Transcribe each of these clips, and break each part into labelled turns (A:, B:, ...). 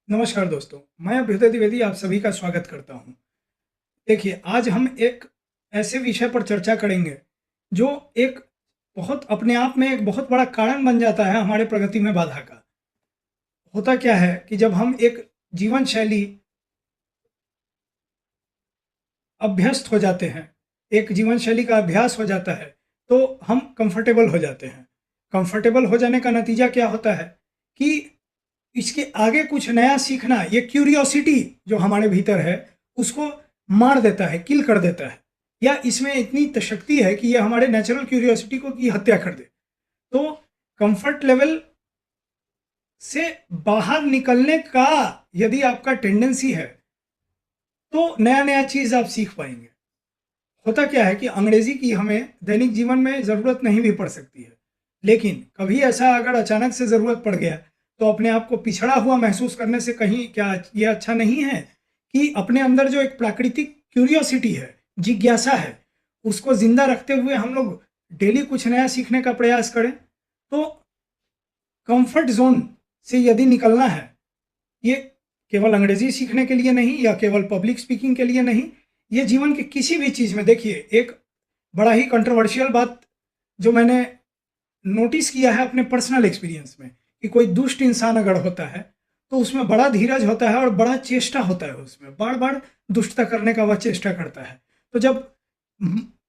A: नमस्कार दोस्तों, मैं अभ्युदय द्विवेदी आप सभी का स्वागत करता हूं। देखिए, आज हम एक ऐसे विषय पर चर्चा करेंगे जो एक बहुत अपने आप में एक बहुत बड़ा कारण बन जाता है हमारे प्रगति में बाधा का। होता क्या है कि जब हम एक जीवन शैली अभ्यस्त हो जाते हैं, एक जीवन शैली का अभ्यास हो जाता है, तो हम कंफर्टेबल हो जाते हैं। कंफर्टेबल हो जाने का नतीजा क्या होता है कि इसके आगे कुछ नया सीखना, ये क्यूरियोसिटी जो हमारे भीतर है, उसको मार देता है, किल कर देता है, या इसमें इतनी शक्ति है कि ये हमारे नेचुरल क्यूरियोसिटी को की हत्या कर दे। तो कंफर्ट लेवल से बाहर निकलने का यदि आपका टेंडेंसी है, तो नया नया चीज आप सीख पाएंगे। होता क्या है कि अंग्रेजी की हमें दैनिक जीवन में ज़रूरत नहीं भी पड़ सकती है, लेकिन कभी ऐसा अगर अचानक से ज़रूरत पड़ गया तो अपने आप को पिछड़ा हुआ महसूस करने से कहीं क्या ये अच्छा नहीं है कि अपने अंदर जो एक प्राकृतिक क्यूरियोसिटी है, जिज्ञासा है, उसको जिंदा रखते हुए हम लोग डेली कुछ नया सीखने का प्रयास करें। तो कंफर्ट जोन से यदि निकलना है, ये केवल अंग्रेजी सीखने के लिए नहीं या केवल पब्लिक स्पीकिंग के लिए नहीं, ये जीवन के किसी भी चीज़ में। देखिए, एक बड़ा ही कंट्रोवर्शियल बात जो मैंने नोटिस किया है अपने पर्सनल एक्सपीरियंस में, कि कोई दुष्ट इंसान अगर होता है तो उसमें बड़ा धीरज होता है और बड़ा चेष्टा होता है, उसमें बार बार दुष्टता करने का वह चेष्टा करता है। तो जब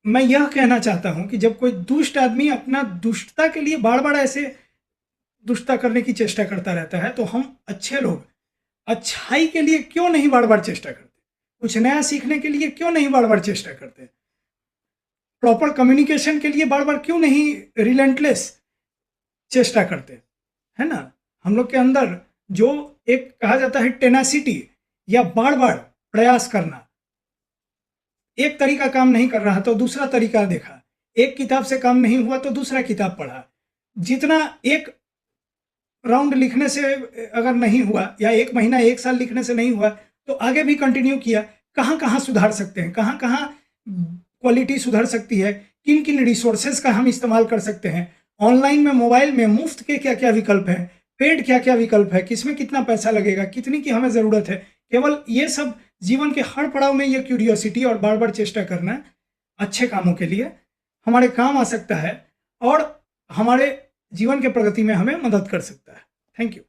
A: मैं यह कहना चाहता हूं कि जब कोई दुष्ट आदमी अपना दुष्टता के लिए बार बार ऐसे दुष्टता करने की चेष्टा करता रहता है, तो हम अच्छे लोग अच्छाई के लिए क्यों नहीं बार बार चेष्टा करते? कुछ नया सीखने के लिए क्यों नहीं बार बार चेष्टा करते? प्रॉपर कम्युनिकेशन के लिए बार बार क्यों नहीं रिलेंटलेस चेष्टा करते? है ना? हम लोग के अंदर जो एक कहा जाता है टेनासिटी, या बार बार प्रयास करना, एक तरीका काम नहीं कर रहा तो दूसरा तरीका देखा, एक किताब से काम नहीं हुआ तो दूसरा किताब पढ़ा, जितना एक राउंड लिखने से अगर नहीं हुआ, या एक महीना एक साल लिखने से नहीं हुआ, तो आगे भी कंटिन्यू किया। कहाँ कहाँ सुधार सकते हैं, कहाँ कहाँ क्वालिटी सुधर सकती है, किन किन रिसोर्सेज का हम इस्तेमाल कर सकते हैं, ऑनलाइन में, मोबाइल में मुफ्त के क्या क्या विकल्प हैं, पेड क्या क्या विकल्प है, किसमें कितना पैसा लगेगा, कितनी की हमें ज़रूरत है। केवल ये सब जीवन के हर पड़ाव में ये क्यूरियोसिटी और बार बार चेष्टा करना अच्छे कामों के लिए हमारे काम आ सकता है, और हमारे जीवन के प्रगति में हमें मदद कर सकता है। Thank you.